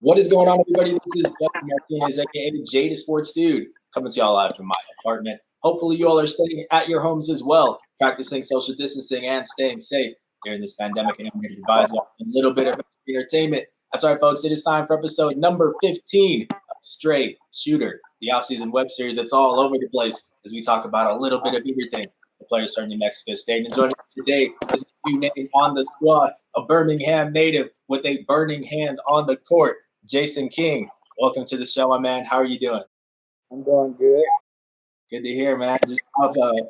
What is going on, everybody? This is Justin Martinez, aka Jada Sports Dude, coming to y'all live from my apartment. Hopefully, you all are staying at your homes as well, practicing social distancing and staying safe during this pandemic. And I'm here to provide you a little bit of entertainment. That's right, folks. It is time for episode number 15 of Stray Shooter, the offseason web series that's all over the place as we talk about a little bit of everything. The players from New Mexico State. And joining me today is a new name on the squad, a Birmingham native with a burning hand on the court. Jason King, welcome to the show, my man. How are you doing? I'm doing good. Good to hear, man. Just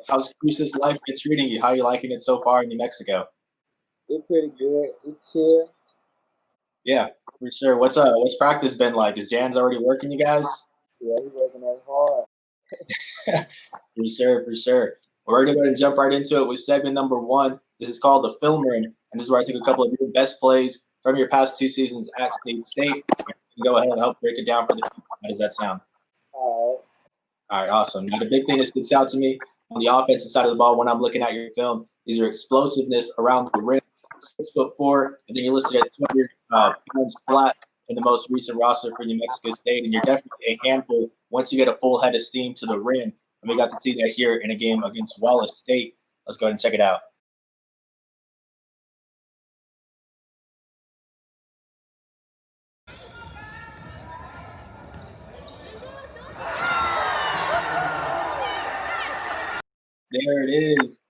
how's Cruce's life been treating you? How are you liking it so far in New Mexico? It's pretty good. It's chill. Yeah, for sure. What's practice been like? Is Jan's already working you guys? Yeah, he's working as hard. For sure. We're going to jump right into it with segment number 1. This is called the Film Room, and this is where I took a couple of your best plays from your past 2 seasons at State State. Go ahead and help break it down for the people. How does that sound? All right, awesome. Now, the big thing that sticks out to me on the offensive side of the ball when I'm looking at your film is your explosiveness around the rim. 6'4", and then you're listed at 200 pounds flat in the most recent roster for New Mexico State, and you're definitely a handful once you get a full head of steam to the rim. And we got to see that here in a game against Wallace State. Let's go ahead and check it out. There it is.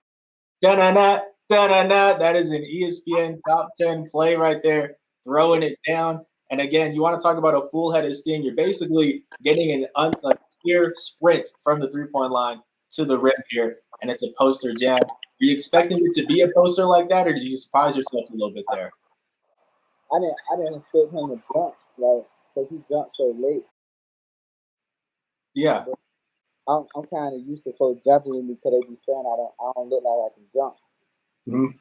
Da-na-na, da-na-na. That is an ESPN top 10 play right there, throwing it down. And again, you want to talk about a full head of steam. You're basically getting a clear sprint from the three-point line to the rim here, and it's a poster jam. Were you expecting it to be a poster like that, or did you surprise yourself a little bit there? I didn't expect him to jump, because he jumped so late. Yeah. But I'm kind of used to folks jumping with me because they be saying I don't look like I can jump. Mm-hmm.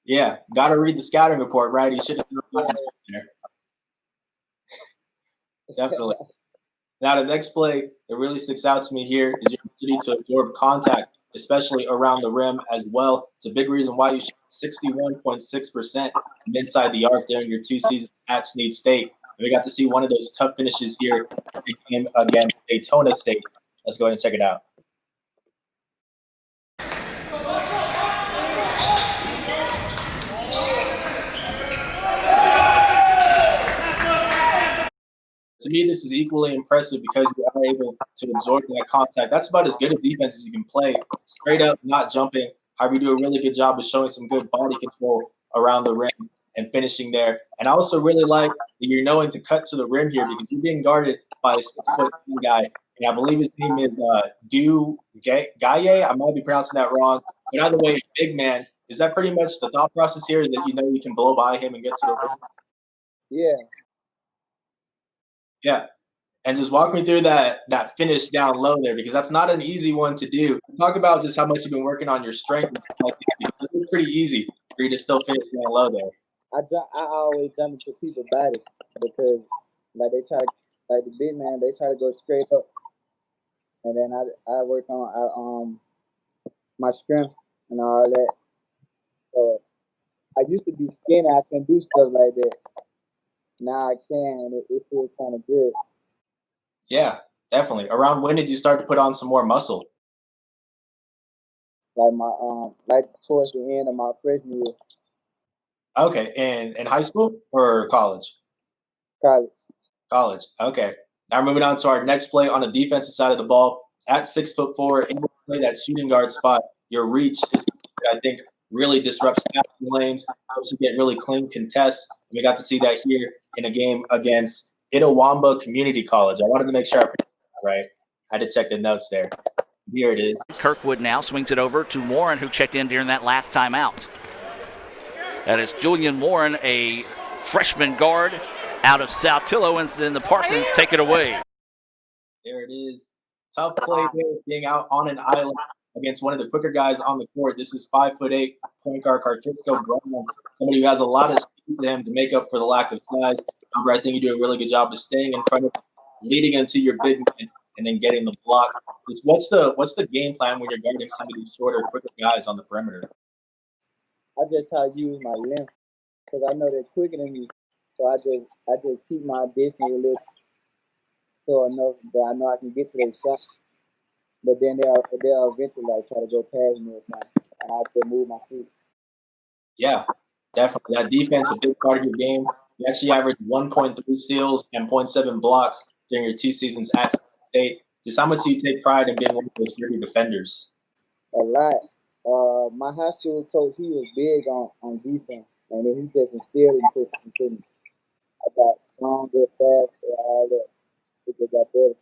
Yeah, got to read the scouting report, right? He should have known not to jump there. Definitely. Now, the next play that really sticks out to me here is your ability to absorb contact, especially around the rim as well. It's a big reason why you shot 61.6% inside the arc during your 2 seasons at State State. And we got to see one of those tough finishes here against Daytona State. Let's go ahead and check it out. To me, this is equally impressive because you are able to absorb that contact. That's about as good a defense as you can play. Straight up, not jumping. However, you do a really good job of showing some good body control around the rim and finishing there. And I also really like that you're knowing to cut to the rim here because you're being guarded by a 6'2" guy. And I believe his name is Gaye. I might be pronouncing that wrong. But either way, big man. Is that pretty much the thought process here, is that you know you can blow by him and get to the rim? Yeah. Yeah. And just walk me through that finish down low there, because that's not an easy one to do. Talk about just how much you've been working on your strength and stuff like that, because it's pretty easy for you to still finish down low there. I always jump into people's body because they try to, the big man, they try to go straight up. And then I work on my strength and all that. So I used to be skinny, I couldn't do stuff like that. Now I can, and it feels kind of good. Yeah, definitely. Around when did you start to put on some more muscle? Towards the end of my freshman year. Okay, in high school or college? College. Okay. Now moving on to our next play on the defensive side of the ball. At 6'4", in play that shooting guard spot, your reach is, I think, really disrupts passing lanes, helps you get really clean contests. And we got to see that here in a game against Itawamba Community College. I wanted to make sure I pronounced that right. I had to check the notes there. Here it is. Kirkwood now swings it over to Warren, who checked in during that last time out. That is Julian Warren, a freshman guard out of South Tillow, and then the Parsons take it away. There it is. Tough play there, being out on an island against one of the quicker guys on the court. This is 5'8" point guard Cartrisco Brown, somebody who has a lot of speed to him to make up for the lack of size. However, I think you do a really good job of staying in front of him, leading him to your big man, and then getting the block. What's the game plan when you're guarding some of these shorter, quicker guys on the perimeter? I just try to use my length because I know they're quicker than me. So I just keep my distance a little so enough that I know I can get to their shot. But then they'll eventually like try to go past me or something, and I have to move my feet. Yeah, definitely. That defense, a big part of your game. You actually averaged 1.3 steals and zero point 0.7 blocks during your 2 seasons at State. Just how much do you take pride in being one of those gritty defenders? A lot. My high school coach, he was big on defense, and then he just instilled into me. I got stronger, faster, all that. It just got better.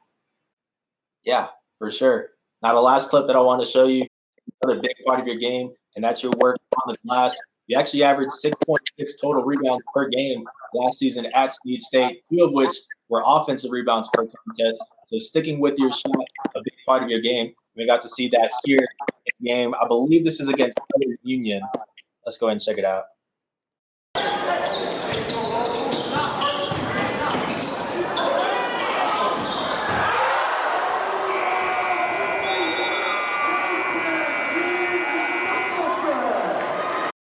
Yeah, for sure. Now, the last clip that I want to show you, another big part of your game, and that's your work on the glass. You actually averaged 6.6 total rebounds per game last season at Snead State, 2 of which were offensive rebounds per contest. So sticking with your shot, a big part of your game. We got to see that here in the game. I believe this is against Southern Union. Let's go ahead and check it out.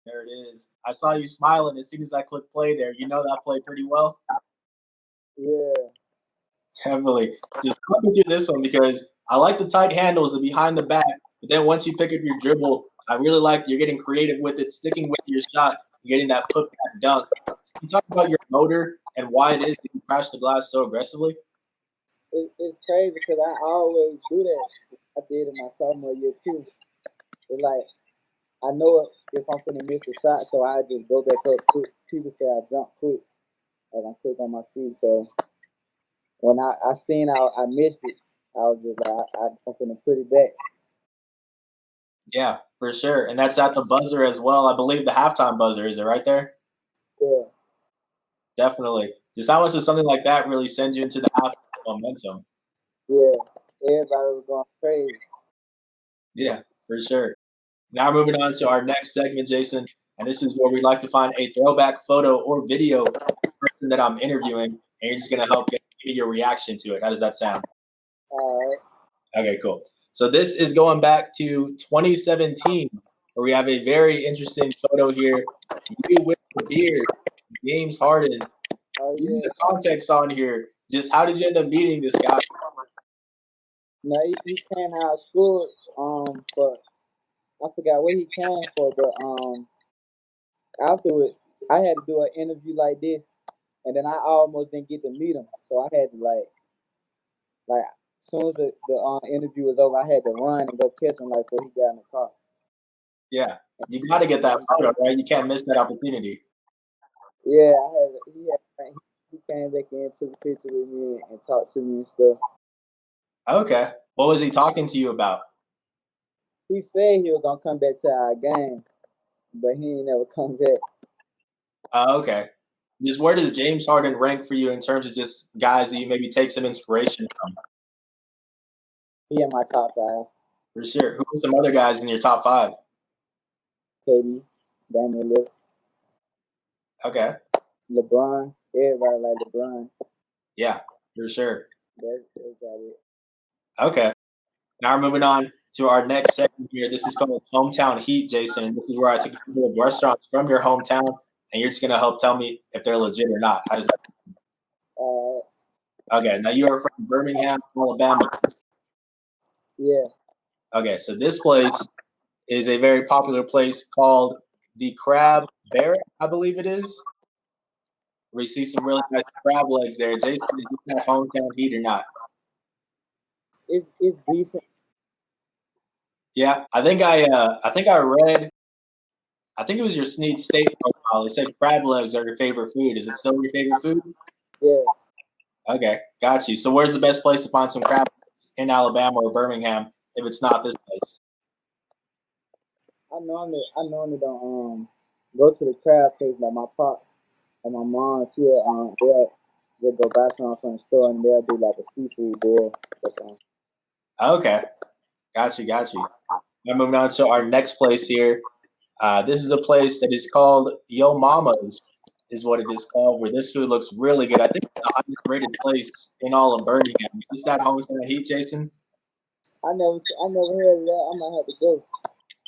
There it is. I saw you smiling as soon as I clicked play there. You know that played pretty well? Yeah. Definitely. Just walk me through this one because I like the tight handles, the behind the back, but then once you pick up your dribble, I really like you're getting creative with it, sticking with your shot, getting that put back dunk. Can you talk about your motor and why it is that you crash the glass so aggressively? It's crazy because I always do that. I did in my sophomore year too. It's like I know if I'm gonna miss the shot, so I just go back up quick. People say I jump quick, like I'm quick on my feet. So when I seen I missed it, I was just like I'm gonna put it back. Yeah, for sure. And that's at the buzzer as well. I believe the halftime buzzer, is it right there? Yeah, Definitely. Just how much does something like that really send you into the half momentum? yeah. Everybody was going crazy. Yeah, for sure. Now we're moving on to our next segment, Jason, and this is where we'd like to find a throwback photo or video of the person that I'm interviewing, and you're just going to help give me your reaction to it. How does that sound? All right. Okay, cool. So this is going back to 2017, where we have a very interesting photo here. You with the beard, James Harden. Oh Give me yeah. the context on here. Just how did you end up meeting this guy? No, he came out of school. But I forgot what he came for. But afterwards, I had to do an interview like this, and then I almost didn't get to meet him. So I had to like as soon as the interview was over, I had to run and go catch him like before he got in the car. Yeah, you got to get that photo, right? You can't miss that opportunity. Yeah, I had he came back in, took a picture with me and talked to me and stuff. Okay. What was he talking to you about? He said he was gonna come back to our game, but he ain't never come back. Okay. Just where does James Harden rank for you in terms of just guys that you maybe take some inspiration from? He in my top 5. For sure. Who are some other guys in your top 5? KD, Damian Lillard, Okay. LeBron. Everybody like LeBron. Yeah, for sure. That's about it. Okay. Now we're moving on to our next segment here. This is called Hometown Heat, Jason. And this is where I take a couple of restaurants from your hometown, and you're just going to help tell me if they're legit or not. How does that? Uh, Okay. Now you are from Birmingham, Alabama. yeah, Okay. So this place is a very popular place called the Crab Barrett, I believe it is. We see some really nice crab legs there. Jason, is this that hometown heat or not? it's decent. Yeah, I think I read. I think it was your Snead State profile. It said crab legs are your favorite food. Is it still your favorite food? Yeah, Okay, got you. So where's the best place to find some crab legs in Alabama or Birmingham if it's not this place? I normally don't go to the crab place like my pops and my mom. They'll go buy something from the store and they'll do like a seafood boil or something. Okay, got you, got you. Now moving on to our next place here. This is a place that is called Yo Mama's, is what it is called, where this food looks really good. I think it's the highest rated place in all of Birmingham. Is this that hometown heat, Jason? I never heard of that. I might have to go.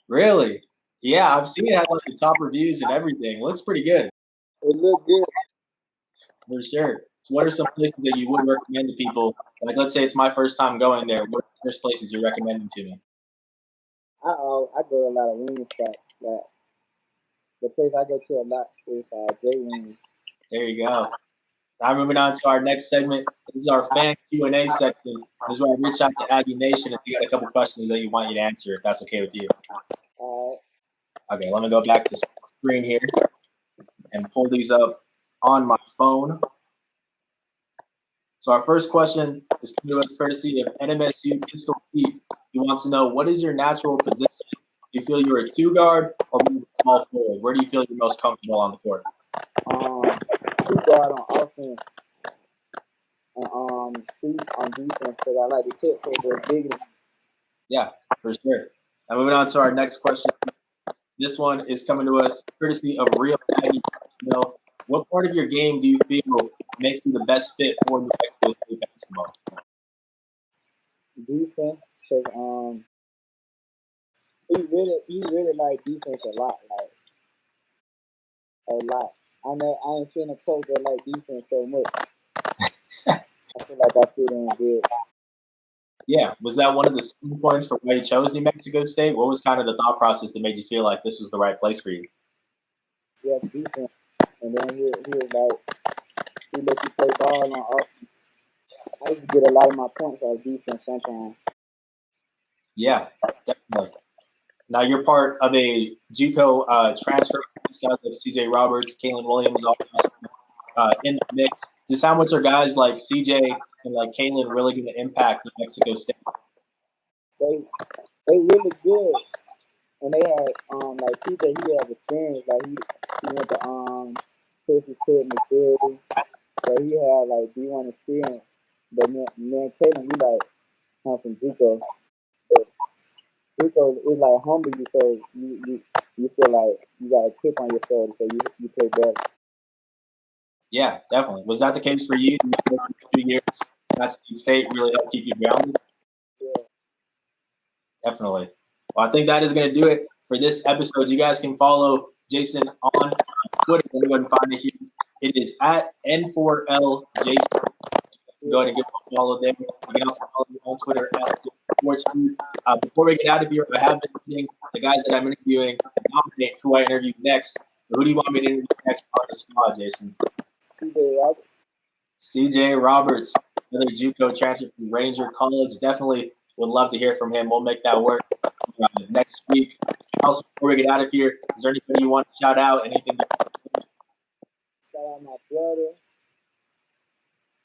Really? Yeah, I've seen it have like the top reviews and everything. It looks pretty good. It look good. For sure. So what are some places that you would recommend to people? Like, let's say it's my first time going there. What are the first places you're recommending to me? I go to a lot of wing spots. Like the place I go to a lot is J Wings. There you go. Now moving on to our next segment. This is our fan Q&A section. This is where I reach out to Aggie Nation if you got a couple questions that you want you to answer, if that's okay with you. Okay, let me go back to screen here and pull these up on my phone. So our first question is coming to us courtesy of NMSU Pistol Pete. He wants to know, what is your natural position? Do you feel you're a two guard or more of a small forward? Where do you feel you're most comfortable on the court? Two guard on offense and three on defense because I like to chip for the big. Yeah, for sure. Now moving on to our next question. This one is coming to us courtesy of Real Aggie. What part of your game do you feel makes you the best fit for New Mexico State basketball? Defense, because he really like defense a lot. I know I ain't seen a coach that like defense so much. I feel like I fit in good. Yeah, was that one of the selling points for why you chose New Mexico State? What was kind of the thought process that made you feel like this was the right place for you? Yeah, defense, and then he was like, he let you play ball on offense. I used to get a lot of my points out of defense sometimes. Yeah, definitely. Now you're part of a JUCO transfer. Guys like CJ Roberts, Kalen Williams, all in the mix. Just how much are guys like CJ and like Kalen really going to impact New Mexico State? They really good, and they had like CJ, he has experience. Like he went to Texas Tech, Missouri, so he had like D1 experience. But me and Kalen, we like come from JUCO. JUCO is like humble you, so you feel like you got a chip on your shoulder, so you play better. Yeah, definitely. Was that the case for you? 2 years at State really helped keep you grounded? Yeah. Definitely. Well, I think that is going to do it for this episode. You guys can follow Jason on Twitter. Let me go ahead and find it here. It is at N4L Jason. Go ahead and give him a follow there. You can also follow me on Twitter at Sports. Before we get out of here, I have been meeting the guys that I'm interviewing, nominate who I interview next. So who do you want me to interview next on the squad, Jason? CJ Roberts. CJ Roberts, another JUCO transfer from Ranger College. Definitely would love to hear from him. We'll make that work next week. Also, before we get out of here, is there anybody you want to shout out? Anything? Shout out my brother,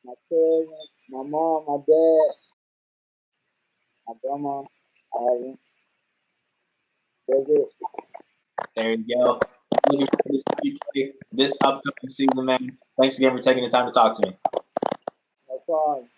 my cousin, my mom, my dad, my grandma. That's it. There you go. Looking forward to see you play this upcoming season, man. Thanks again for taking the time to talk to me. No problem.